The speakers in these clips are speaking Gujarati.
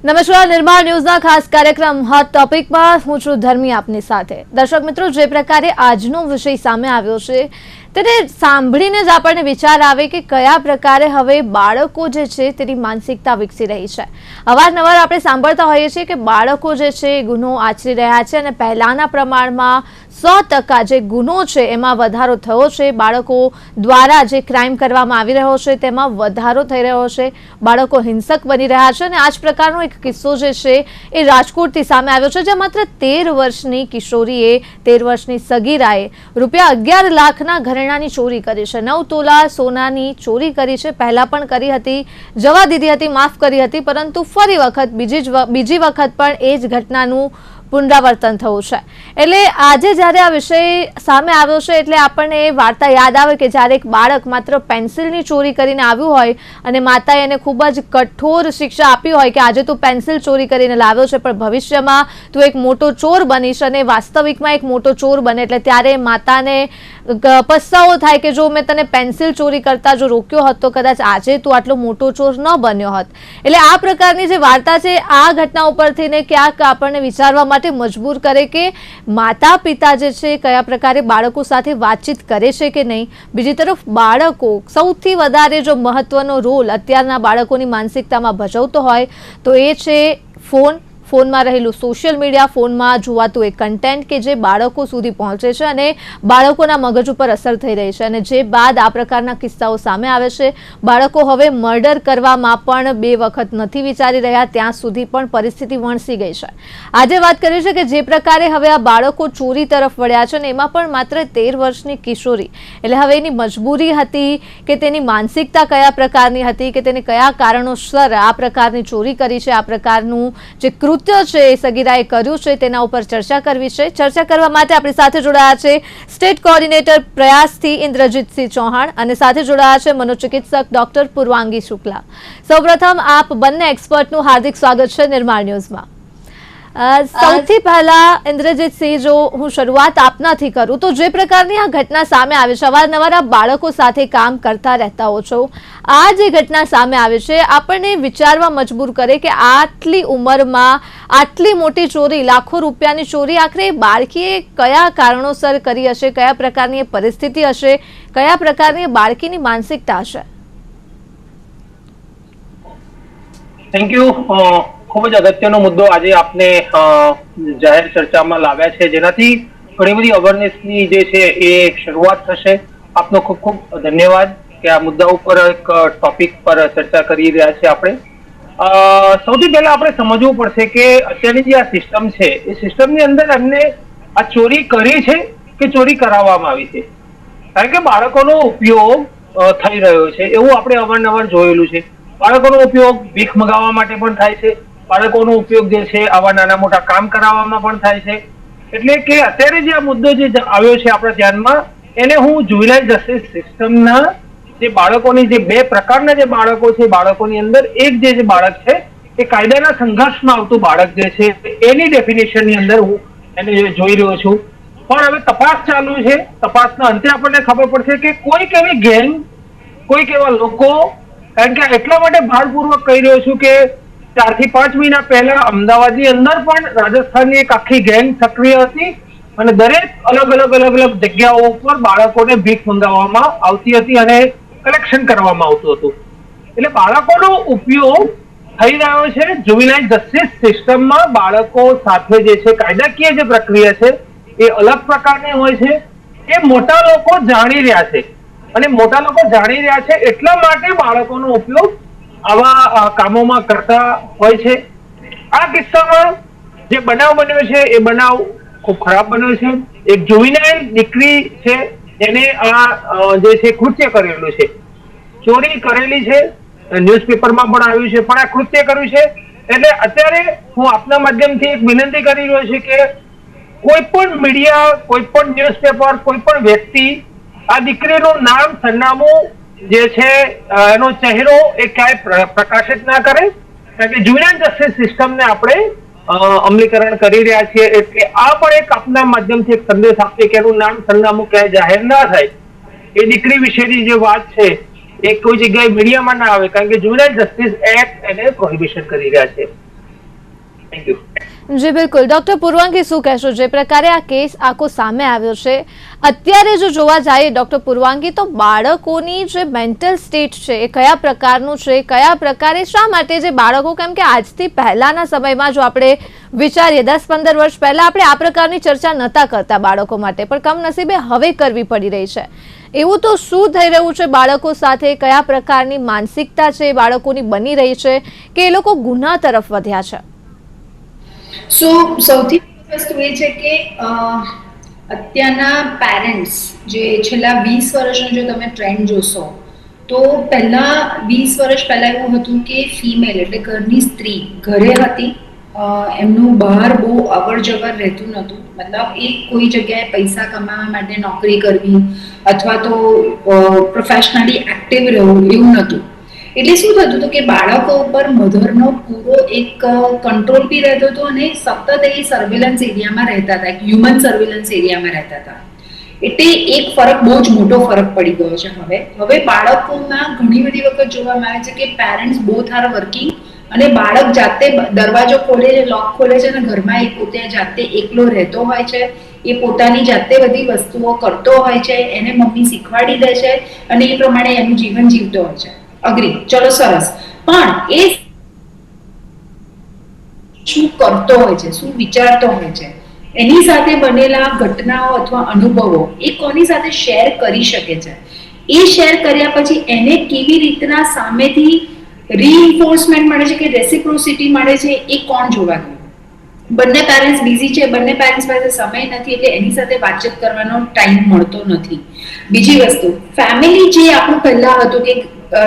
નમસ્કાર, નિર્માણ ન્યૂઝના ખાસ કાર્યક્રમ હોટ ટોપિકમાં હું છું ધર્મી આપની સાથે। દર્શક મિત્રો, જે પ્રકારે આજનો વિષય સામે આવ્યો છે તેને સાંભળીને જ આપણને વિચાર આવે કે કયા પ્રકારે હવે બાળકો જે છે તેની માનસિકતા વિકસી રહી છે। અવારનવાર આપણે સાંભળતા હોઈએ છીએ કે બાળકો જે છે ગુનો આચરી રહ્યા છે અને પહેલાના પ્રમાણમાં 100% જે ગુનો છે એમાં વધારો થયો છે। બાળકો દ્વારા જે ક્રાઇમ કરવામાં આવી રહ્યો છે તેમાં વધારો થઈ રહ્યો છે। બાળકો હિંસક બની રહ્યા છે અને આ જ પ્રકારનો એક કિસ્સો જે છે એ રાજકોટથી સામે આવ્યો છે, જ્યાં માત્ર 13 વર્ષની કિશોરીએ 13 વર્ષની સગીરાએ રૂપિયા 11 લાખના ઘરેણાની ચોરી કરી છે। 9 તોલા સોનાની ચોરી કરી છે। પહેલા પણ કરી હતી, જવા દીધી હતી, માફ કરી હતી, પરંતુ ફરી વખત બીજી વખત પણ એ જ ઘટનાનું પુનરાવર્તન થયું છે। એટલે આજે જ્યારે આ વિષય સામે આવ્યો છે એટલે આપણને એ વાર્તા યાદ આવે કે જ્યારે એક બાળક માત્ર પેન્સિલની ચોરી કરીને આવ્યું હોય અને માતાએ એને ખૂબ જ કઠોર શિક્ષા આપી હોય કે આજે તું પેન્સિલ ચોરી કરીને લાવ્યો છે પણ ભવિષ્યમાં તું એક મોટો ચોર બનીશ અને વાસ્તવિકમાં એક મોટો ચોર બને, એટલે ત્યારે માતાને પસ્તાવો થાય કે જો મેં તને પેન્સિલ ચોરી કરતા જો રોક્યો હોત તો કદાચ આજે તું આટલો મોટો ચોર ન બન્યો હોત। એટલે આ પ્રકારની જે વાર્તા છે આ ઘટના ઉપરથી ને ક્યાંક આપણને વિચારવા માટે મજબૂર કરે કે માતા પિતા જે છે કયા પ્રકારે બાળકો સાથે વાતચીત કરે છે કે નહીં। બીજી તરફ બાળકો સૌથી વધારે જો મહત્વનો રોલ અત્યારના બાળકોની માનસિકતામાં ભજવતો હોય તો એ છે ફોનમાં રહેલું સોશિયલ મીડિયા, ફોનમાં જોવાતું એક કન્ટેન્ટ કે જે બાળકો સુધી પહોંચે છે અને બાળકોના મગજ ઉપર અસર થઈ રહી છે। અને જે બાદ આ પ્રકારના કિસ્સાઓ સામે આવે છે। બાળકો હવે મર્ડર કરવામાં પણ 2 વખત નથી વિચારી રહ્યા, ત્યાં સુધી પણ પરિસ્થિતિ વણસી ગઈ છે। આજે વાત કરી છે કે જે પ્રકારે હવે આ બાળકો ચોરી તરફ વળ્યા છે અને એમાં પણ માત્ર 13 વર્ષની કિશોરી, એટલે હવે એની મજબૂરી હતી કે તેની માનસિકતા કયા પ્રકારની હતી કે તેને કયા કારણોસર આ પ્રકારની ચોરી કરી છે, આ પ્રકારનું જે કૃત્ય છે એ સગીરાએ કર્યું છે તેના ઉપર ચર્ચા કરવી છે। ચર્ચા કરવા માટે આપણી સાથે જોડાયા છે સ્ટેટ કોઓર્ડિનેટર પ્રયાસથી ઇન્દ્રજીતસિંહ ચૌહાણ અને સાથે જોડાયા છે મનોચિકિત્સક ડોક્ટર પૂર્વાંગી શુક્લા। સૌપ્રથમ આપ બંને એક્સપર્ટનું હાર્દિક સ્વાગત છે નિર્માણ ન્યૂઝમાં। સૌથી પહેલા ઇન્દ્રજીતસિંહ, જો હું શરૂઆત આપનાથી કરું તો જે પ્રકારની આ ઘટના સામે આવી છે, અવારનવાર આ બાળકો સાથે કામ કરતા રહેતા હો છો, આ જે ઘટના સામે આવી છે આપણને વિચારવા મજબૂર કરે કે આટલી ઉંમરમાં આટલી મોટી ચોરી, લાખો રૂપિયાની ચોરી આખરે બાળકીએ કયા કારણોસર કરી હશે, કયા પ્રકારની પરિસ્થિતિ હશે, કયા પ્રકારની બાળકીની માનસિકતા હશે? Thank you. ખૂબ જ અગત્યનો મુદ્દો આજે આપને જાહેર ચર્ચામાં લાવ્યા છે, જેનાથી ઘણી બધી અવેરનેસની જે છે એ શરૂઆત થશે। આપનો ખૂબ ખૂબ ધન્યવાદ કે આ મુદ્દા ઉપર એક ટોપિક પર ચર્ચા કરી રહ્યા છે આપણે। સૌથી પહેલા આપણે સમજવું પડશે કે અત્યારની જે આ સિસ્ટમ છે એ સિસ્ટમની અંદર એમને આ ચોરી કરી છે કે ચોરી કરાવવામાં આવી છે, કારણ કે બાળકોનો ઉપયોગ થઈ રહ્યો છે એવું આપણે અવારનવાર જોયેલું છે। બાળકોનો ઉપયોગ ભીખ મગાવવા માટે પણ થાય છે, બાળકોનો ઉપયોગ જે છે આવા નાના મોટા કામ કરાવવામાં પણ થાય છે। એટલે કે અત્યારે જે આ મુદ્દો જે આવ્યો છે આપણા ધ્યાનમાં, એને હું જુવેનાઇલ જસ્ટિસ સિસ્ટમના જે બાળકોની જે 2 પ્રકારના જે બાળકો છે, બાળકોની અંદર એક જે બાળક છે એ કાયદાના સંઘર્ષમાં આવતું બાળક જે છે એની ડેફિનેશનની અંદર હું એને જોઈ રહ્યો છું। પણ હવે તપાસ ચાલુ છે, તપાસના અંતે આપણને ખબર પડશે કે કોઈક એવી ગેંગ, કોઈક એવા લોકો, કારણ કે એટલા માટે ભારપૂર્વક કહી રહ્યો છું કે 4 થી 5 મહિના પહેલા અમદાવાદની અંદર પણ રાજસ્થાનની એક આખી ગેંગ સક્રિય હતી અને દરેક અલગ અલગ જગ્યાઓ ઉપર બાળકોને ભીખ મંગાવવામાં આવતી હતી અને કલેક્શન કરવામાં આવતું હતું। એટલે બાળકોનો ઉપયોગ થઈ રહ્યો છે જુવેનાઇલ જસ્ટિસ સિસ્ટમમાં। બાળકો સાથે જે છે કાયદાકીય જે પ્રક્રિયા છે એ અલગ પ્રકારની હોય છે, એ મોટા લોકો જાણી રહ્યા છે અને મોટા લોકો જાણી રહ્યા છે એટલા માટે બાળકોનો ઉપયોગ આવા કામોમાં કરતા હોય છે। આ કિસ્સામાં જે બનાવ બન્યો છે એ બનાવ ખૂબ ખરાબ બન્યો છે। એક જુવેનાઇલ દીકરી છે એને આ જે છે કૃત્ય કરેલું છે, ચોરી કરેલી છે, ન્યૂઝપેપરમાં પણ આવ્યું છે, પણ આ કૃત્ય કર્યું છે। એટલે અત્યારે હું આપના માધ્યમથી એક વિનંતી કરી રહ્યો છું કે કોઈ પણ મીડિયા, કોઈ પણ ન્યૂઝપેપર, કોઈ પણ વ્યક્તિ આ દીકરીનું નામ, સરનામું જે છે એનો ચહેરો એ ક્યાંય પ્રકાશિત ના કરે, કારણ કે જુવેનાઇલ જસ્ટિસ સિસ્ટમને આપણે અમલીકરણ કરી રહ્યા છીએ। એટલે આ પણ એક આપના માધ્યમથી એક સંદેશ આપીએ કે એનું નામ, સરનામું ક્યાંય જાહેર ના થાય। એ દીકરી વિશેની જે વાત છે એ કોઈ જગ્યાએ મીડિયામાં ના આવે, કારણ કે જુવેનાઇલ જસ્ટિસ એક્ટ એને પ્રોહિબિશન કરી રહ્યા છે। Thank you. જી બિલકુલ. ડોક્ટર પૂર્વાંગી, શું કહેશો? જે પ્રકારે આ કેસ આખો સામે આવ્યો છે, અત્યારે જો જોવા જઈએ ડોક્ટર પૂર્વાંગી, તો બાળકોની જે મેન્ટલ સ્ટેટ છે એ કયા પ્રકારનું છે, કયા પ્રકારે, શા માટે જે બાળકો, કેમ કે આજથી પહેલાના સમયમાં જો આપણે વિચારીએ 10-15 વર્ષ પહેલા આપણે આ પ્રકારની ચર્ચા નહોતા કરતા બાળકો માટે, પણ કમનસીબે હવે કરવી પડી રહી છે. એવું તો શું થઈ રહ્યું છે બાળકો સાથે, કયા પ્રકારની માનસિકતા છે બાળકોની બની રહી છે કે એ લોકો ગુના તરફ વધ્યા છે? સૌથી વસ્તુ એ છે કે અત્યારના પેરેન્ટ્સ જે છેલ્લા 20 વર્ષનો જો તમે ટ્રેન્ડ જોશો, તો પહેલા 20 વર્ષ પહેલા એવું હતું કે ફિમેલ એટલે ઘરની સ્ત્રી ઘરે હતી, એમનું બહાર બહુ અવર જવર રહેતું નહોતું. મતલબ એ કોઈ જગ્યાએ પૈસા કમાવા માટે નોકરી કરવી અથવા તો પ્રોફેશનલી એક્ટિવ રહેવું એવું નહોતું. એટલે શું થતું હતું કે બાળકો ઉપર મધરનો પૂરો એક કંટ્રોલ બી રહેતો હતો અને સતત એ સર્વેલન્સ એરિયામાં રહેતા હતા, એક હ્યુમન સર્વેલન્સ એરિયામાં રહેતા હતા. એટલે એક ફરક, બહુ જ મોટો ફરક પડી ગયો છે હવે બાળકોમાં ઘણી બધી વખત જોવામાં આવે છે કે પેરેન્ટ્સ બોથ આર વર્કિંગ અને બાળક જાતે દરવાજો ખોલે છે, લોક ખોલે છે અને ઘરમાં એ પોતે જાતે એકલો રહેતો હોય છે, એ પોતાની જાતે બધી વસ્તુઓ કરતો હોય છે, એને મમ્મી શીખવાડી દે છે અને એ પ્રમાણે એનું જીવન જીવતો હોય છે. અગ્રી, ચલો સરસ. પણ એ શું કરતો હોય છે, શું વિચારતો હોય છે, એની સાથે બનેલા ઘટનાઓ અથવા અનુભવો એ કોની સાથે શેર કરી શકે છે, એ શેર કર્યા પછી એને કેવી રીતના સામેથી રીઇન્ફોર્સમેન્ટ મળે છે કે રેસિપ્રોસિટી મળે છે, એ કોણ જોવા ગયું? બંને પેરેન્ટ્સ બિઝી છે, બંને પેરેન્ટ્સ પાસે સમય નથી, એટલે એની સાથે વાતચીત કરવાનો ટાઈમ મળતો નથી. બીજી વસ્તુ, ફેમિલી જે આપણું પહેલા હતું કે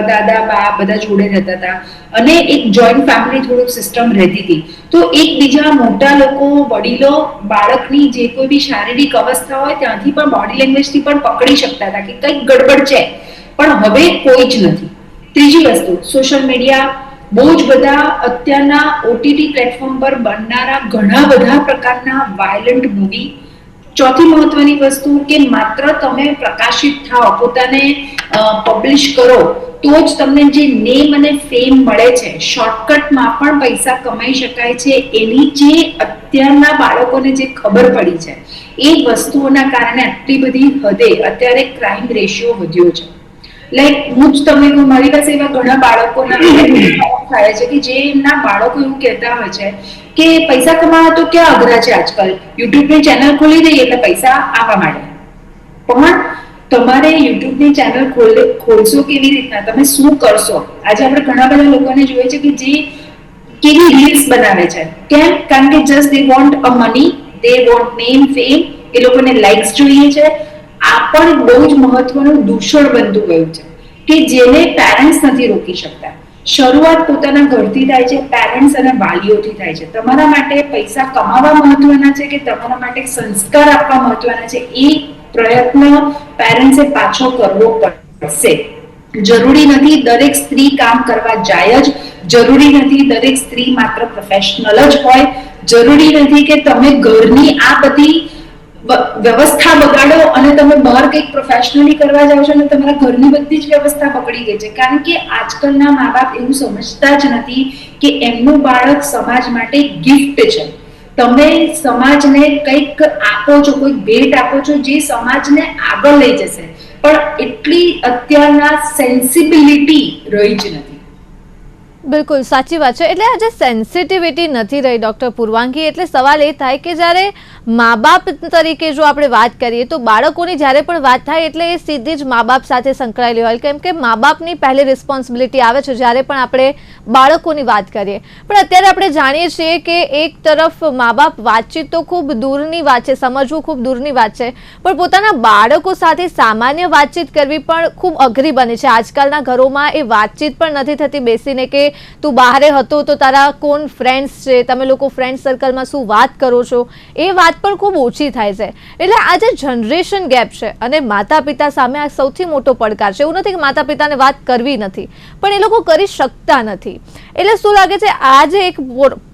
દાદા બા બધા જોડે રહેતા હતા અને એક જોઈન્ટ ફેમિલી થોડુંક સિસ્ટમ રહેતી હતી, તો એકબીજા મોટા લોકો, વડીલો બાળકની જે કોઈ બી શારીરિક અવસ્થા હોય ત્યાંથી પણ બોડી લેંગ્વેજથી પણ પકડી શકતા હતા કે કંઈક ગડબડ છે. પણ હવે કોઈ જ નથી. ત્રીજી વસ્તુ, સોશિયલ મીડિયા, બહુ જ બધા અત્યારના ઓટીટી પ્લેટફોર્મ પર બનનારા ઘણા બધા પ્રકારના વાયલન્ટ મૂવી. ચોથી મહત્વની વસ્તુ કે માત્ર તમે પ્રકાશિત થાઓ, પોતાને પબ્લિશ કરો તો જ તમને જે નેમ અને ફેમ મળે છે, શોર્ટકટમાં પણ પૈસા કમાઈ શકાય છે, એની જે અત્યારના બાળકોને જે ખબર પડી છે, એ વસ્તુઓના કારણે આટલી બધી હદે અત્યારે ક્રાઇમ રેશિયો વધ્યો છે. લાઈક હું જ તમને કહું, મારી પાસે એવા ઘણા બાળકોના થાય છે કે જે એમના બાળકો એવું કહેતા હોય છે કે પૈસા કમાવા તો ક્યાં અઘરા છે, આજકાલ યુટ્યુબની ચેનલ ખોલી દઈએ એટલે પૈસા આવવા માંડે. પણ તમારે યુટ્યુબની ચેનલ ખોલશો કેવી રીતના, તમે શું કરશો? આજે આપણે ઘણા બધા લોકોને જોઈએ છે કે જે કેવી રીલ્સ બનાવે છે, કેમ? કારણ કે just they want a money, they want name, fame, એ લોકોને લાઇક્સ જોઈએ છે. આ પણ બહુ જ મહત્વનું દૂષણ બનતું ગયું છે કે જેને પેરેન્ટ્સ નથી રોકી શકતા. શરૂઆત પોતાના ઘરથી થાય છે, પેરેન્ટ્સ અને વાલીઓથી થાય છે. તમારા માટે પૈસા કમાવા મહત્વના છે કે તમારા માટે સંસ્કાર આપવા મહત્વના છે, એ પ્રયત્ન પેરેન્ટ્સે પાછો કરવો પડશે. જરૂરી નથી દરેક સ્ત્રી કામ કરવા જાય જ, જરૂરી નથી દરેક સ્ત્રી માત્ર પ્રોફેશનલ જ હોય, જરૂરી નથી કે તમે ઘરની આ બધી વ્યવસ્થા બગાડો અને તમે બહાર કંઈક પ્રોફેશનલી કરવા જાઓ છો અને તમારા ઘરની બધી જ વ્યવસ્થા બગડી ગઈ છે. કારણ કે આજકાલના મા બાપ એવું સમજતા જ નથી કે એમનું બાળક સમાજ માટે ગિફ્ટ છે. તમે સમાજને કંઈક આપો છો, કોઈ ભેટ આપો છો જે સમાજને આગળ લઈ જશે, પણ એટલી અત્યારના સેન્સિબિલિટી રહી જ નથી. બિલકુલ સાચી વાત છે. એટલે આજે સેન્સિટિવિટી નથી રહી ડોક્ટર પૂર્વાંગી. એટલે સવાલ એ થાય કે જ્યારે મા બાપ તરીકે જો આપણે વાત કરીએ તો બાળકોની જ્યારે પણ વાત થાય એટલે એ સીધી જ મા બાપ સાથે સંકળાયેલી હોય, કેમ કે મા બાપની પહેલી રિસ્પોન્સિબિલિટી આવે છે જ્યારે પણ આપણે બાળકોની વાત કરીએ. પણ અત્યારે આપણે જાણીએ છીએ કે એક તરફ મા બાપ, વાતચીત તો ખૂબ દૂરની વાત છે, સમજવું ખૂબ દૂરની વાત છે, પણ પોતાના બાળકો સાથે સામાન્ય વાતચીત કરવી પણ ખૂબ અઘરી બની છે. આજકાલના ઘરોમાં એ વાતચીત પણ નથી થતી બેસીને કે તું બહારે હતો તો તારા કોણ ફ્રેન્ડ્સ છે, તમે લોકો ફ્રેન્ડ સર્કલમાં શું વાત કરો છો, એ વાત પણ ખૂબ ઓછી થાય છે. એટલે આ જે જનરેશન ગેપ છે અને માતા પિતા સામે આ સૌથી મોટો પડકાર છે. એવું નથી કે માતા પિતાને વાત કરવી નથી, પણ એ લોકો કરી શકતા નથી. એટલે શું લાગે છે આ જે એક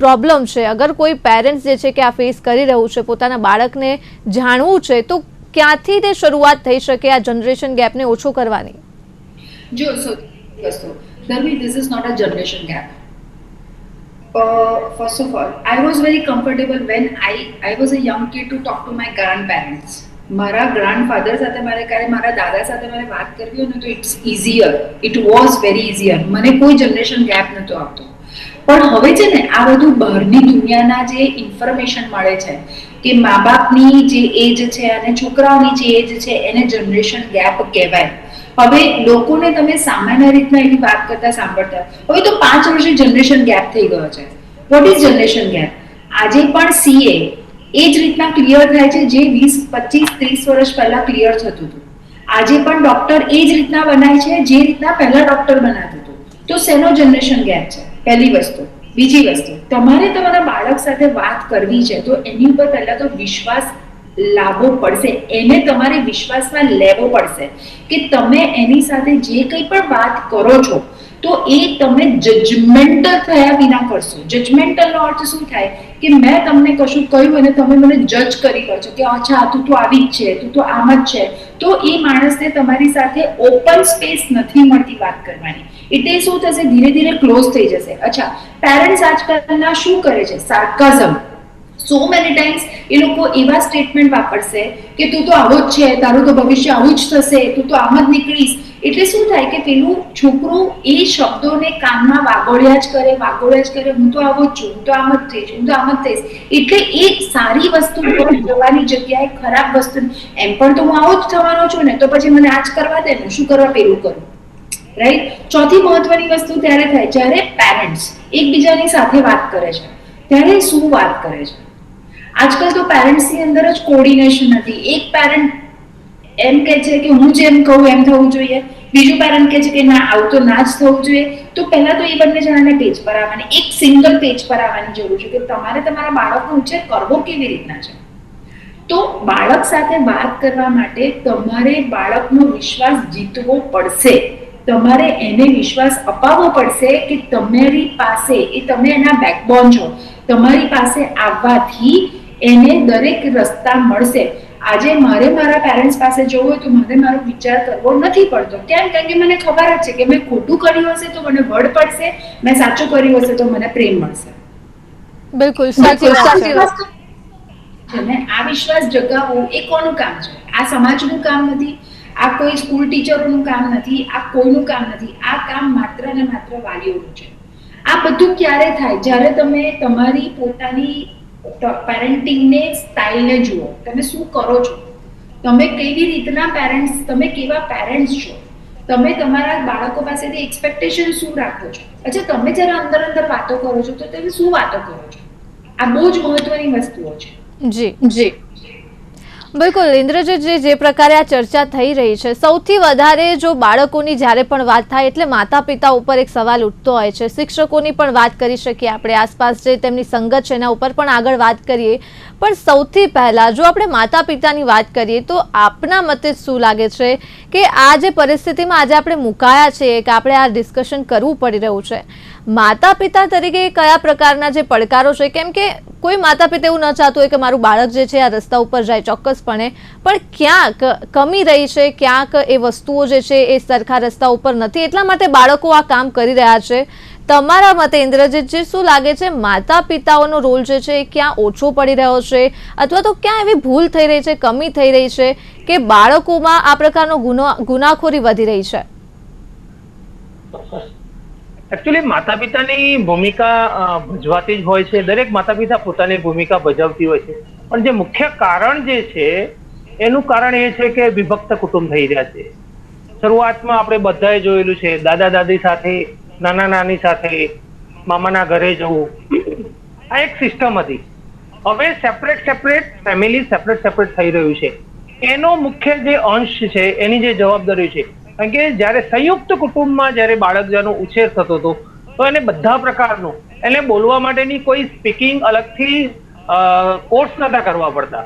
પ્રોબ્લેમ છે, અગર કોઈ પેરેન્ટ્સ જે છે કે આ ફેસ કરી રહ્યું છે, પોતાના બાળકને જાણવું છે, તો ક્યાંથી તે શરૂઆત થઈ શકે આ જનરેશન ગેપને ઓછો કરવાની? જો ધર્મી, this is not a generation gap. First of all, I was very comfortable when I was a young kid to talk to my grandparents. મારા ગ્રાન્ડફાધર સાથે મારા દાદા સાથે મારે વાત કરવી હોય ને તો it's easier, it was very easier. મને કોઈ જનરેશન ગેપ નહોતો આવતો. પણ હવે છે ને આ બધું બહારની દુનિયાના જે ઇન્ફોર્મેશન મળે છે કે મા બાપની જે એજ છે અને છોકરાઓની જે એજ છે એને જનરેશન ગેપ કહેવાય. હવે લોકોને તમે સામાન્ય રીતના એવી વાત કરતા સાંભળતા હવે તો 5 વર્ષે જનરેશન ગેપ થઈ ગયો છે. What is generation gap? આજે પણ સીએ એ જ રીતના ક્લિયર થાય છે જે 20, 25, 30 વર્ષ પહેલા ક્લિયર થતું હતું. આજે પણ ડોક્ટર એ જ રીતના બનાય છે જે રીતના પહેલા ડોક્ટર બનાતું હતું. તો શેનો જનરેશન ગેપ છે? પહેલી વસ્તુ. બીજી વસ્તુ, તમારે તમારા બાળક સાથે વાત કરવી છે તો એની ઉપર પહેલા તો વિશ્વાસ લાવવો પડશે. એને તમારે વિશ્વાસમાં લેવો પડશે કે તમે એની સાથે જે કંઈ પણ વાત કરો છો તો એ તમે જજમેન્ટલ થયા વિના કરશો. જજમેન્ટલનો અર્થ શું થાય કે મેં તમને કશું કહ્યું અને તમે મને જજ કરી લો છો કે અચ્છા તું તો આવી જ છે, તું તો આમ જ છે, તો એ માણસને તમારી સાથે ઓપન સ્પેસ નથી મળતી વાત કરવાની. એટલે શું થશે? ધીરે ધીરે ક્લોઝ થઈ જશે. અચ્છા, પેરેન્ટ્સ આજકાલના શું કરે છે? સાર્કાઝમ. સો મેની ટાઈમ્સ એ લોકો એવા સ્ટેટમેન્ટ વાપરશે કે તું તો આવો જ છે, તારું તો ભવિષ્ય આવું જ થશે, તું તો આમ જ નીકળીશ. એટલે શું થાય કે પેલું છોકરું એ શબ્દોને કાનમાં વાગોળ્યા જ કરે, હું તો આવો જ છું, હું તો આમ જ થઈશ, હું તો આમ જ થઈશ. એટલે એ સારી વસ્તુ પર જવાની જગ્યાએ ખરાબ વસ્તુ, એમ પણ તો હું આવો જ થવાનો છું ને, તો પછી મને આ જ કરવા દે ને, શું કરવા પેલું કરું, રાઈટ? ચોથી મહત્વની વસ્તુ ત્યારે થાય જ્યારે પેરેન્ટ્સ એકબીજાની સાથે વાત કરે છે. ત્યારે શું વાત કરે છે? આજકાલ તો પેરેન્ટ્સની અંદર જ કોર્ડિનેશન નથી. એક પેરેન્ટ એમ કહે છે કે હું જેમ કહું એમ થવું જોઈએ, બીજું પેરેન્ટ કહે છે કે ના આવું તો ના જ થવું જોઈએ. તો પહેલા તો એ બંને જણાને પેજ પર આવવાની, એક સિંગલ પેજ પર આવવાની જરૂર છે કે તમારે તમારા બાળકનો ઉછેર કરવો કેવી રીતના છે. તો બાળક સાથે વાત કરવા માટે તમારે બાળકનો વિશ્વાસ જીતવો પડશે. તમારે એને વિશ્વાસ અપાવવો પડશે કે તમારી પાસે, એ તમે એના બેકબોન છો, તમારી પાસે આવવાથી એને દરેક રસ્તા મળશે. આજે મારે મારા પેરેન્ટ્સ પાસે જવું હોય તો મારે મારો વિચાર કરવો નથી પડતો. કેમ? કારણ કે મને ખબર જ છે કે મેં ખોટું કર્યું હશે તો મને વડ પડશે, મેં સાચું કર્યું હશે તો મને પ્રેમ મળશે. બિલકુલ સાચી વાત છે. આ વિશ્વાસ જગાવવો એ કોનું કામ છે? આ સમાજનું કામ નથી, આ કોઈ સ્કૂલ ટીચરોનું કામ નથી, આ કોઈનું કામ નથી. આ કામ માત્ર ને માત્ર વાલીઓનું છે. આ બધું ક્યારે થાય? જ્યારે તમે તમારી પોતાની પેરેન્ટિંગને સ્ટાઇલને જુઓ, તમે શું કરો છો, તમે કેવી રીતના પેરેન્ટ્સ, તમે કેવા પેરેન્ટ્સ છો, તમે તમારા બાળકો પાસેથી એક્સપેક્ટેશન શું રાખો છો. અચ્છા, તમે જ્યારે અંદર અંદર વાતો કરો છો તો તમે શું વાતો કરો છો? આ બહુ જ મહત્વની વસ્તુઓ છે. જી બિલકુલ ઇન્દ્રજીતજી, જે પ્રકારે આ ચર્ચા થઈ રહી છે, સૌથી વધારે જો બાળકોની જ્યારે પણ વાત થાય એટલે માતા પિતા ઉપર એક સવાલ ઉઠતો હોય છે. શિક્ષકોની પણ વાત કરી શકીએ આપણે, આસપાસ જે તેમની સંગત છે એના ઉપર પણ આગળ વાત કરીએ. પણ સૌથી પહેલા જો આપણે માતા પિતાની વાત કરીએ તો આપના મતે શું લાગે છે કે આ જે પરિસ્થિતિમાં આજે આપણે મુકાયા છીએ કે આપણે આ ડિસ્કશન કરવું પડી રહ્યું છે, માતા પિતા તરીકે કયા પ્રકારના જે પડકારો છે? કેમ કે કોઈ માતા પિતા એવું ન ચાહતું હોય કે મારું બાળક જે છે આ રસ્તા ઉપર જાય, ચોક્કસપણે, પણ ક્યાંક કમી રહી છે, ક્યાંક એ વસ્તુઓ જે છે એ સરખા રસ્તા ઉપર નથી, એટલા માટે બાળકો આ કામ કરી રહ્યા છે. તમારા મતે ઇન્દ્રજીતજી શું લાગે છે, માતા પિતાઓનો રોલ જે છે એ ક્યાં ઓછો પડી રહ્યો છે, અથવા તો ક્યાં એવી ભૂલ થઈ રહી છે, કમી થઈ રહી છે કે બાળકોમાં આ પ્રકારનો ગુનાખોરી વધી રહી છે? એકચ્યુઅલી માતા પિતાની ભૂમિકા ભજવાતી જ હોય છે. દરેક માતા પિતા પોતાની ભૂમિકા ભજવતી હોય છે. પણ જે મુખ્ય કારણ જે છે એનું કારણ એ છે કે વિભક્ત કુટુંબ થઈ રહ્યા છે. શરૂઆતમાં આપણે બધાએ જોયેલું છે, દાદા દાદી સાથે, નાના નાની સાથે, મામાના ઘરે જવું, આ એક સિસ્ટમ હતી. હવે સેપરેટ ફેમિલી સેપરેટ થઈ રહ્યું છે. એનો મુખ્ય જે અંશ છે, એની જે જવાબદારી છે, કારણ કે જ્યારે સંયુક્ત કુટુંબમાં જ્યારે બાળકનો ઉછેર થતો હતો તો એને બધા પ્રકારનું, એને બોલવા માટેની કોઈ સ્પીકિંગ અલગથી કોર્સ નતા કરવા પડતા.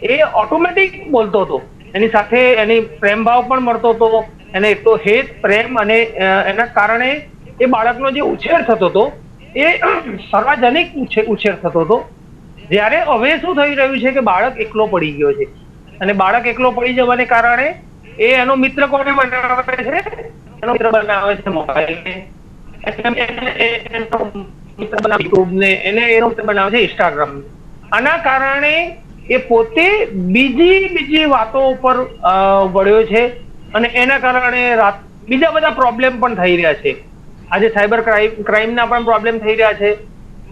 એ ઓટોમેટિક બોલતો હતો. એની સાથે એની પ્રેમ ભાવ પણ મળતો હતો, એને એટલો હેત પ્રેમ, અને એના કારણે એ બાળકનો જે ઉછેર થતો હતો એ સાર્વજનિક ઉછેર થતો હતો. જ્યારે હવે શું થઈ રહ્યું છે કે બાળક એકલો પડી ગયો છે, અને બાળક એકલો પડી જવાને કારણે એ એનો મિત્ર કોને બનાવે છે? એનો મિત્ર બનાવે છે મોબાઈલને. યુટ્યુબ ને એનો બનાવે છે ઇન્સ્ટાગ્રામ. આના કારણે એ પોતે બીજી વાતો ઉપર વળ્યો છે અને એના કારણે બીજા બધા પ્રોબ્લેમ પણ થઈ રહ્યા છે. આજે સાયબર ક્રાઇમના પણ પ્રોબ્લેમ થઈ રહ્યા છે.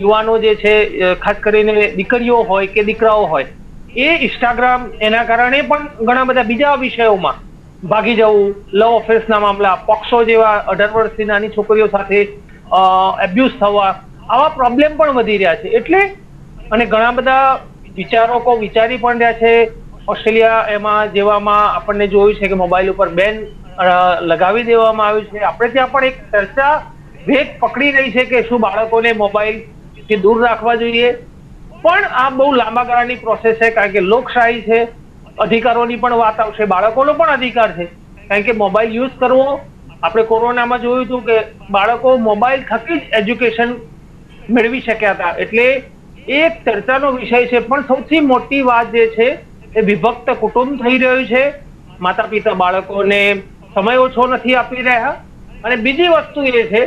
યુવાનો જે છે ખાસ કરીને દીકરીઓ હોય કે દીકરાઓ હોય એ ઇન્સ્ટાગ્રામ એના કારણે પણ ઘણા બધા બીજા વિષયોમાં ભાગી જવું, લવ અફેર્સના મામલા, પોક્સો જેવા 18 વર્ષની નાની છોકરીઓ સાથે એબ્યુઝ થવા, આવા પ્રોબ્લેમ પણ વધી રહ્યા છે. એટલે અને ઘણા બધા વિચારકો વિચારી પણ રહ્યા છે. ઓસ્ટ્રેલિયા એમાં જેવામાં આપણને જોયું છે કે મોબાઈલ ઉપર બેન લગાવી દેવામાં આવ્યું છે. આપણે ત્યાં પણ એક ચર્ચા વેગ પકડી રહી છે કે શું બાળકોને મોબાઈલથી દૂર રાખવા જોઈએ. પણ આ બહુ લાંબા ગાળાની પ્રોસેસ છે, કારણ કે લોકશાહી છે, અધિકારોની પણ વાત આવશે, બાળકોનો પણ અધિકાર છે. કારણ કે મોબાઈલ યુઝ કરવો, આપણે કોરોનામાં જોયું હતું કે બાળકો મોબાઈલ થકી જ એજ્યુકેશન મેળવી શક્યા હતા. એટલે એ એક ચર્ચાનો વિષય છે. પણ સૌથી મોટી વાત જે છે એ વિભક્ત કુટુંબ થઈ રહ્યું છે. માતા પિતા બાળકોને સમય ઓછો નથી આપી રહ્યા. અને બીજી વસ્તુ એ છે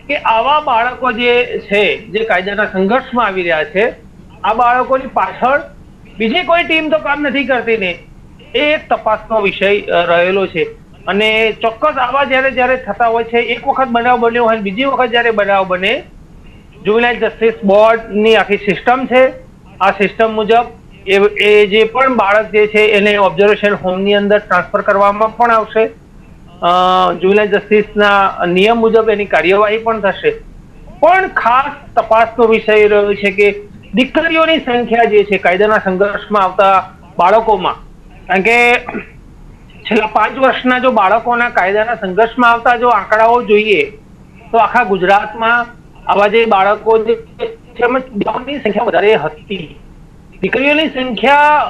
કે આવા બાળકો જે છે જે કાયદાના સંઘર્ષમાં આવી રહ્યા છે, આ બાળકોની પાછળ બીજી કોઈ ટીમ તો કામ નથી કરતી ને, એ એક તપાસનો વિષય રહેલો છે. અને ચોક્કસ આવા જ્યારે થતા હોય છે, એક વખત બનાવ બન્યો હોય બીજી વખત જ્યારે બનાવ બને, જુવેનાઇલ જસ્ટિસ બોર્ડની આખી સિસ્ટમ છે. આ સિસ્ટમ મુજબ એ જે પણ બાળક જે છે એને ઓબ્ઝર્વેશન હોમની અંદર ટ્રાન્સફર કરવામાં પણ આવશે. જુવેનાઇલ જસ્ટિસના નિયમ મુજબ એની કાર્યવાહી પણ થશે. પણ ખાસ તપાસનો વિષય રહ્યો છે કે દીકરીઓની સંખ્યા જે છે કાયદાના સંઘર્ષમાં આવતા બાળકોમાં, કારણ કે છેલ્લા 5 વર્ષના જો બાળકોના કાયદાના સંઘર્ષમાં આવતા જો આંકડાઓ જોઈએ તો આખા ગુજરાતમાં આવા જે બાળકો જે દીકરીઓની સંખ્યા વધારે હતી. દીકરીઓની સંખ્યા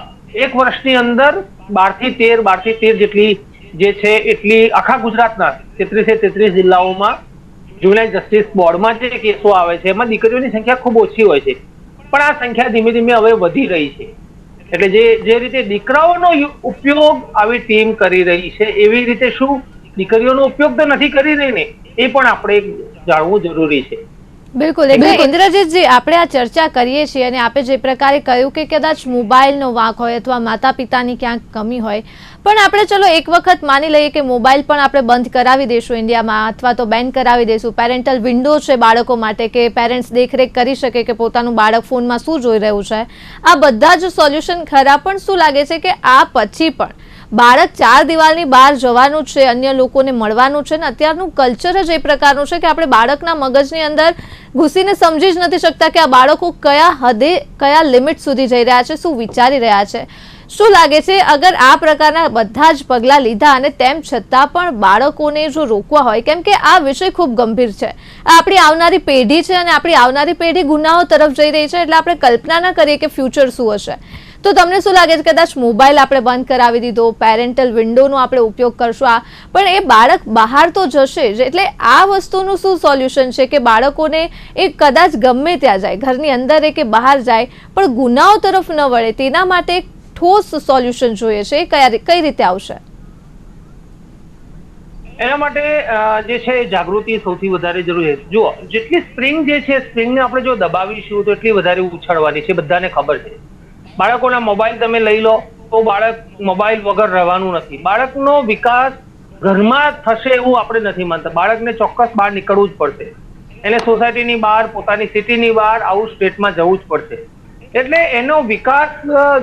1 વર્ષની અંદર 12 થી 13 જેટલી જે છે એટલી આખા ગુજરાતના 33 જિલ્લાઓમાં જુવેનાઇલ જસ્ટિસ બોર્ડમાં જે કેસો આવે છે એમાં દીકરીઓની સંખ્યા ખૂબ ઓછી હોય છે. પણ આ સંખ્યા ધીમે ધીમે હવે વધી રહી છે. એટલે જે રીતે દીકરાઓનો ઉપયોગ આવી ટીમ કરી રહી છે, એવી રીતે શું દીકરીઓનો ઉપયોગ તો નથી કરી રહી ને, એ પણ આપણે જાણવું જરૂરી છે. બિલકુલ. એટલે ઇન્દ્રજીતજી, આપણે આ ચર્ચા કરીએ છીએ અને આપે જે પ્રકારે કહ્યું કે કદાચ મોબાઈલનો વાંક હોય અથવા માતા પિતાની ક્યાંક કમી હોય, પણ આપણે ચલો એક વખત માની લઈએ કે મોબાઈલ પણ આપણે બંધ કરાવી દઈશું ઇન્ડિયામાં, અથવા તો બેન કરાવી દઈશું. પેરેન્ટલ વિન્ડો છે બાળકો માટે કે પેરેન્ટ્સ દેખરેખ કરી શકે કે પોતાનું બાળક ફોનમાં શું જોઈ રહ્યું છે. આ બધા જ સોલ્યુશન ખરા, પણ શું લાગે છે કે આ પછી પણ બાળક 4 દિવાલની બહાર જવાનું છે, અન્ય લોકોને મળવાનું છે, ને અત્યારનું કલ્ચર જ એ પ્રકારનું છે કે આપણે બાળકના મગજની અંદર ઘૂસીને સમજી જ નથી શકતા કે આ બાળકો કયા હદે કયા લિમિટ સુધી જઈ રહ્યા છે, શું વિચારી રહ્યા છે. શું લાગે છે, અગર આ પ્રકારના બધા જ પગલાં લીધા અને તેમ છતાં પણ બાળકોને જો રોકવા હોય, કેમ કે આ વિષય ખૂબ ગંભીર છે, આપણી આવનારી પેઢી છે અને આપણી આવનારી પેઢી ગુનાઓ તરફ જઈ રહી છે, એટલે આપણે કલ્પના ના કરીએ કે ફ્યુચર શું હશે. તો તમને શું લાગે છે, કદાચ મોબાઈલ આપણે બંધ કરાવી દીધો, પેરેન્ટલ વિન્ડોનો આપણે ઉપયોગ કરશું, પણ એ બાળક બહાર તો જશે જ. એટલે આ વસ્તુનું શું સોલ્યુશન છે કે બાળકોને એ કદાચ ગમે ત્યાં જાય, ઘરની અંદર કે બહાર જાય, પણ ગુનાઓ તરફ ન વળે, તેના માટે ઠોસ સોલ્યુશન જોઈએ છે. એ કઈ રીતે આવશે? એના માટે જે છે જાગૃતિ સૌથી વધારે જરૂરી છે. જુઓ, જેટલી સ્પ્રિંગ જે છે, સ્પ્રિંગને આપણે જો દબાવીશું તો એટલી વધારે ઉછળવાની છે, બધાને ખબર છે. બાળકોના મોબાઈલ તમે લઈ લો તો બાળક મોબાઈલ વગર રહેવાનું નથી. બાળકનો વિકાસ ઘરમાં થશે એવું આપણે નથી માનતા. બાળકને ચોક્કસ બહાર નીકળવું જ પડશે. એને સોસાયટીની બહાર, પોતાની સિટીની બહાર, આઉટ સ્ટેટમાં જવું જ પડશે. એટલે એનો વિકાસ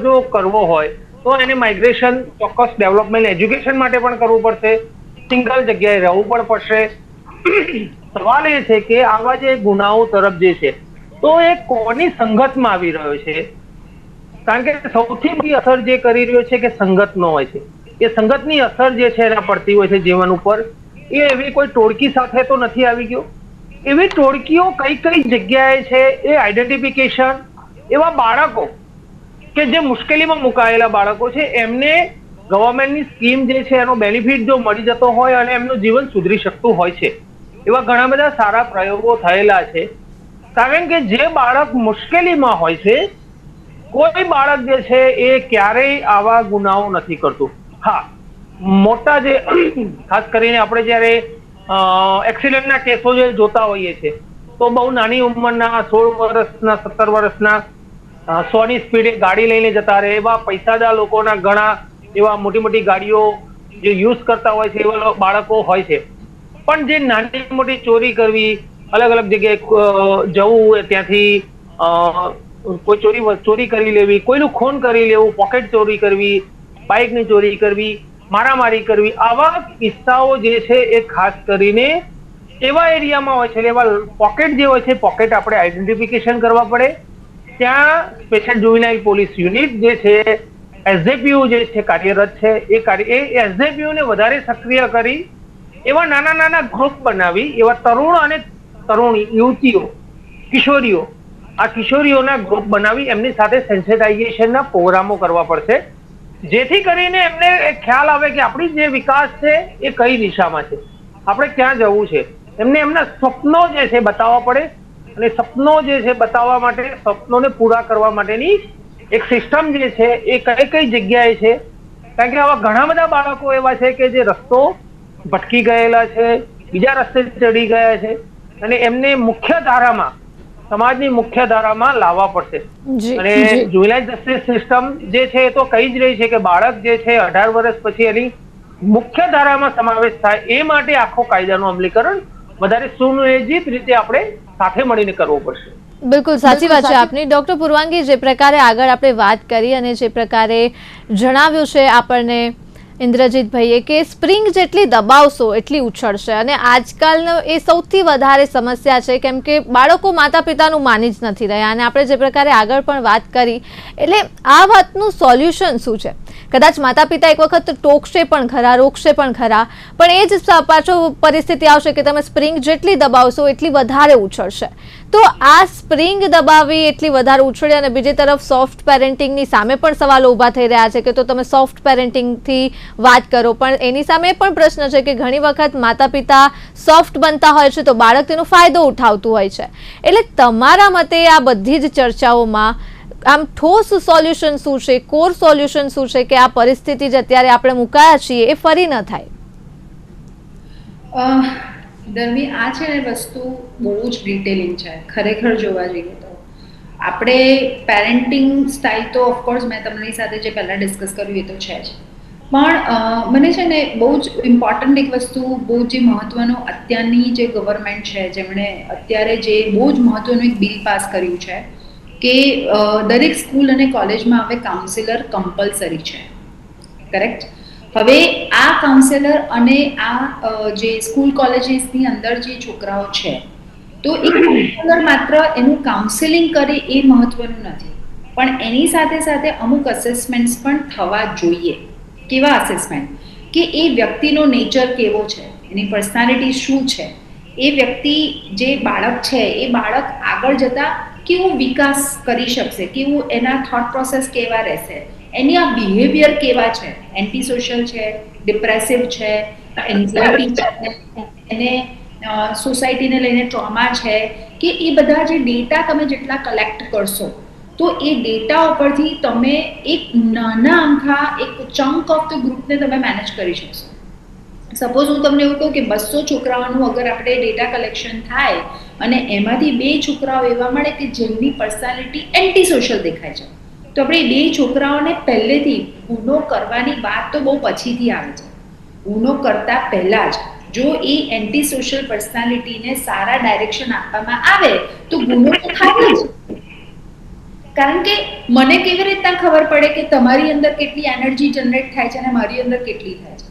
જો કરવો હોય તો એને માઇગ્રેશન ચોક્કસ ડેવલપમેન્ટ એજ્યુકેશન માટે પણ કરવું પડશે. સિંગલ જગ્યાએ રહેવું પણ પડશે. સવાલ એ છે કે આવા જે ગુનાઓ તરફ જે છે તો એ કોની સંગતમાં આવી રહ્યો છે? કારણ કે સૌથી મોટી અસર જે કરી રહ્યો છે કે સંગતનો હોય છે. એ સંગતની અસર જે છે એના પડતી હોય છે જીવન ઉપર. એ એવી કોઈ ટોળકી સાથે તો નથી આવી ગયો. એવી ટોળકીઓ કઈ જગ્યાએ છે એ આઈડેન્ટિફિકેશન, એવા બાળકો કે જે મુશ્કેલીમાં મુકાયેલા બાળકો છે એમને ગવર્મેન્ટની સ્કીમ જે છે એનો બેનિફિટ જો મળી જતો હોય અને એમનું જીવન સુધરી શકતું હોય છે, એવા ઘણા બધા સારા પ્રયોગો થયેલા છે. કારણ કે જે બાળક મુશ્કેલીમાં હોય છે, કોઈ બાળક જે છે એ ક્યારેય આવા ગુનાઓ નથી કરતું. હા, મોટા જે ખાસ કરીને આપણે જયારે એક્સિડન્ટના કેસો જે જોતા હોઈએ છીએ તો બહુ નાની ઉંમરના 16 વર્ષના 17 વર્ષના 100ની સ્પીડે ગાડી લઈને જતા રહે એવા પૈસાદાર લોકોના ઘણા એવા મોટી મોટી ગાડીઓ જે યુઝ કરતા હોય છે એવા બાળકો હોય છે. પણ જે નાની મોટી ચોરી કરવી, અલગ અલગ જગ્યાએ જવું, ત્યાંથી કોઈ ચોરી કરી લેવી, કોઈનું ખૂન કરી લેવું, પોકેટ ચોરી કરવી, બાઇકની ચોરી કરવી, મારામારી કરવી, આવા કિસ્સાઓ જે છે એ ખાસ કરીને એવા એરિયામાં હોય છે. એવા પોકેટ જે હોય છે, પોકેટ આપણે આઈડેન્ટિફિકેશન કરવા પડે. ત્યાં સ્પેશિયલ જુવેનાઇલ પોલીસ યુનિટ જે છે, એસજેપીયુ જે છે કાર્યરત છે. એ એસજેપીયુ ને વધારે સક્રિય કરી એવા નાના નાના ગ્રુપ બનાવી એવા તરુણ અને તરુણી યુવતીઓ, કિશોરીઓ, આ કિશોરીઓના ગ્રુપ બનાવી એમની સાથે સેન્સિટાઇઝેશનના પ્રોગ્રામો કરવા પડશે, જેથી કરીને એમને ખ્યાલ આવે કે આપણી જે વિકાસ છે એ કઈ દિશામાં છે, આપણે ક્યાં જવું છે. એમને એમના સ્વપ્નો જે છે બતાવવા પડે, અને સપનો જે છે બતાવવા માટે, સપનોને પૂરા કરવા માટેની એક સિસ્ટમ જે છે એ કઈ કઈ જગ્યાએ છે. કારણ કે આવા ઘણા બધા બાળકો એવા છે કે જે રસ્તો ભટકી ગયેલા છે, બીજા રસ્તે ચડી ગયા છે, અને એમને મુખ્ય ધારામાં, સમાજની મુખ્ય ધારામાં લાવવા પડશે. અને જુવેનાઇલ જસ્ટિસ સિસ્ટમ જે છે એ તો કહી જ રહી છે કે બાળક જે છે 18 વર્ષ પછી એની મુખ્ય ધારામાં સમાવેશ થાય એ માટે આખો કાયદાનું અમલીકરણ વધારે સુનિયોજિત રીતે આપણે સાથે મળીને કરવો પડશે. બિલકુલ સાચી વાત છે આપની. ડોક્ટર પૂર્વાંગી, જે પ્રકારે આગળ આપણે વાત કરી અને જે પ્રકારે જણાવ્યું છે આપણને ઇન્દ્રજીતભાઈએ કે સ્પ્રિંગ જેટલી દબાવશો એટલી ઉછળશે, અને આજકાલનો એ સૌથી વધારે સમસ્યા છે, કેમ કે બાળકો માતા પિતાનું માની જ નથી રહ્યા. અને આપણે જે પ્રકારે આગળ પણ વાત કરી, એટલે આ વાતનું સોલ્યુશન શું છે? કદાચ માતા પિતા એક વખત ટોકશે પણ ખરા, રોકશે પણ ખરા, પણ એ જ પાછો પરિસ્થિતિ આવશે કે તમે સ્પ્રિંગ જેટલી દબાવશો એટલી વધારે ઉછળશે. તો આ સ્પ્રિંગ દબાવી એટલી વધારે ઉછળે, અને બીજી તરફ સોફ્ટ પેરેન્ટિંગની સામે પણ સવાલો ઊભા થઈ રહ્યા છે કે તો તમે સોફ્ટ પેરેન્ટિંગથી વાત કરો, પણ એની સામે પણ પ્રશ્ન છે કે ઘણી વખત માતા પિતા સોફ્ટ બનતા હોય છે તો બાળક તેનો ફાયદો ઉઠાવતું હોય છે. એટલે તમારા મતે આ બધી જ ચર્ચાઓમાં આમ ઠોસ સોલ્યુશન શું છે, કોર સોલ્યુશન શું છે કે આ પરિસ્થિતિ જે અત્યારે આપણે મુકાયા છીએ એ ફરી ન થાય? ધર્મી, આ છે ને વસ્તુ બહુ જ ડિટેલિંગ છે ખરેખર જોવા જઈએ તો. આપણે પેરેન્ટિંગ સ્ટાઇલ તો ઓફકોર્સ મેં તમારી સાથે જે પહેલાં ડિસ્કસ કર્યું એ તો છે જ, પણ મને છે ને બહુ જ ઇમ્પોર્ટન્ટ એક વસ્તુ, બહુ જે મહત્વનું અત્યારની જે ગવર્મેન્ટ છે જેમણે અત્યારે જે બહુ જ મહત્વનું એક બિલ પાસ કર્યું છે કે દરેક સ્કૂલ અને કોલેજમાં હવે કાઉન્સિલર કમ્પલસરી છે. કરેક્ટ? હવે આ કાઉન્સેલર અને આ જે સ્કૂલ કોલેજીસની અંદર જે છોકરાઓ છે, તો એ કાઉન્સેલર માત્ર એનું કાઉન્સેલિંગ કરે એ મહત્વનું નથી, પણ એની સાથે સાથે અમુક અસેસમેન્ટ્સ પણ થવા જોઈએ. કેવા અસેસમેન્ટ? કે એ વ્યક્તિનો નેચર કેવો છે, એની પર્સનાલિટી શું છે, એ વ્યક્તિ જે બાળક છે એ બાળક આગળ જતા કેવું વિકાસ કરી શકશે, કેવું એના થોટ પ્રોસેસ કેવા રહેશે, એની આ બિહેવિયર કેવા છે, એન્ટી સોશિયલ છે, ડિપ્રેસિવ છે, એન્ઝાઇટી છે, એને સોસાયટીને લઈને ટ્રોમા છે, કે એ બધા જે ડેટા તમે જેટલા કલેક્ટ કરશો તો એ ડેટા ઉપરથી તમે એક નાના અમથા એક ચંક ઓફ ધ ગ્રુપને તમે મેનેજ કરી શકશો. સપોઝ હું તમને એવું કહું કે 200 છોકરાઓનું અગર આપણે ડેટા કલેક્શન થાય અને એમાંથી 2 છોકરાઓ એવા મળે કે જેમની પર્સનાલિટી એન્ટી સોશિયલ દેખાય છે, તો આપણે 2 છોકરાઓને પહેલેથી ગુનો કરવાની વાત તો બહુ પછીથી આવે છે. ગુનો કરતા પહેલા જ જો એ એન્ટી સોશિયલ પર્સનાલિટીને સારા ડાયરેક્શન આપવામાં આવે તો ગુનો તો થાય જ. કારણ કે મને કેવી રીતના ખબર પડે કે તમારી અંદર કેટલી એનર્જી જનરેટ થાય છે અને મારી અંદર કેટલી થાય છે?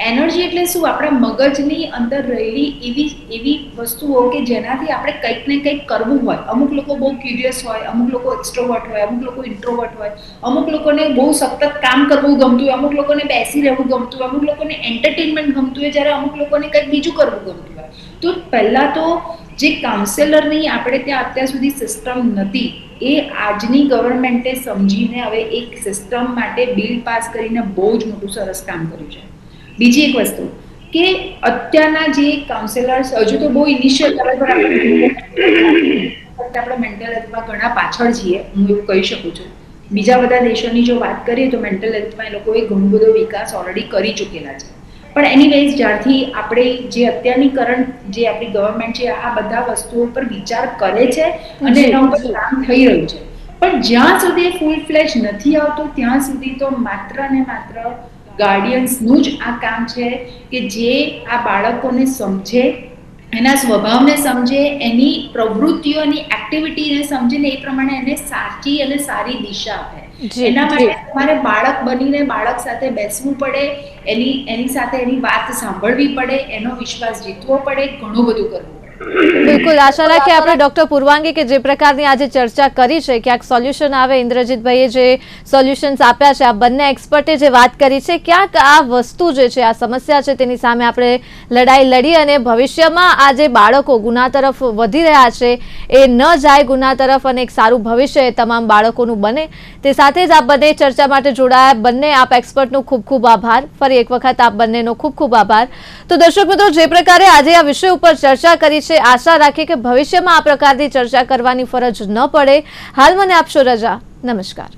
એનર્જી એટલે શું? આપણા મગજની અંદર રહેલી એવી વસ્તુઓ કે જેનાથી આપણે કંઈક ને કંઈક કરવું હોય. અમુક લોકો બહુ ક્યુરિયસ હોય, અમુક લોકો એક્સ્ટ્રોવર્ટ હોય, અમુક લોકો ઇન્ટ્રોવર્ટ હોય, અમુક લોકોને બહુ સતત કામ કરવું ગમતું હોય, અમુક લોકોને બેસી રહેવું ગમતું હોય, અમુક લોકોને એન્ટરટેનમેન્ટ ગમતું હોય, જ્યારે અમુક લોકોને કંઈક બીજું કરવું ગમતું હોય. તો પહેલાં તો જે કાઉન્સેલરની આપણે ત્યાં અત્યાર સુધી સિસ્ટમ નથી, એ આજની ગવર્મેન્ટે સમજીને હવે એક સિસ્ટમ માટે બિલ પાસ કરીને બહુ જ મોટું સરસ કામ કર્યું છે. બીજી એક વસ્તુ કે અત્યારના જે કાઉન્સેલર્સ હજુ તો બહુ ઇનિશિયલ લેવલ પર આપણે મેન્ટલ હેલ્થમાં ઘણા પાછળ છીએ, હું એવું કહી શકું છું. બીજા બધા દેશોની જો વાત કરીએ તો મેન્ટલ હેલ્થમાં એ લોકોએ ઘણો બધો વિકાસ ઓલરેડી કરી ચૂકેલા છે. પણ એનીવેઝ જ્યારથી આપણે જે અત્યારની કરંટ જે આપણી ગવર્મેન્ટ છે આ બધા વસ્તુઓ પર વિચાર કરે છે અને એના ઉપર કામ થઈ રહ્યું છે, પણ જ્યાં સુધી ફૂલ ફ્લેશ નથી આવતો ત્યાં સુધી તો માત્ર ને માત્ર ગાર્ડિયન્સનું જ આ કામ છે કે જે આ બાળકોને સમજે, એના સ્વભાવને સમજે, એની પ્રવૃત્તિઓની એક્ટિવિટીને સમજે ને એ પ્રમાણે એને સાચી અને સારી દિશા આપે. એના માટે તમારે બાળક બનીને બાળક સાથે બેસવું પડે, એની સાથે એની વાત સાંભળવી પડે, એનો વિશ્વાસ જીતવો પડે, ઘણું બધું કરવું પડે. બિલકુલ, આશા રાખીએ આપણે ડોક્ટર પૂર્વાંગી કે જે પ્રકારની આજે ચર્ચા કરી છે ક્યાંક સોલ્યુશન આવે. ઇન્દ્રજીતભાઈએ જે સોલ્યુશન્સ આપ્યા છે, આ બંને એક્સપર્ટે જે વાત કરી છે, ક્યાંક આ વસ્તુ જે છે, આ સમસ્યા છે, તેની સામે આપણે લડાઈ લડી અને ભવિષ્યમાં આ જે બાળકો ગુના તરફ વધી રહ્યા છે એ ન જાય ગુના તરફ અને એક સારું ભવિષ્ય એ તમામ બાળકોનું બને. તે સાથે જ આ બંને ચર્ચા માટે જોડાયા બંને આપ એક્સપર્ટનો ખૂબ ખૂબ આભાર. ફરી એક વખત આપ બંનેનો ખૂબ ખૂબ આભાર. તો દર્શક મિત્રો, જે પ્રકારે આજે આ વિષય ઉપર ચર્ચા કરી છે, આશા રાખીએ કે ભવિષ્યમાં આ પ્રકારની ચર્ચા કરવાની ફરજ ન પડે. હાલ મને આપશો રજા. નમસ્કાર.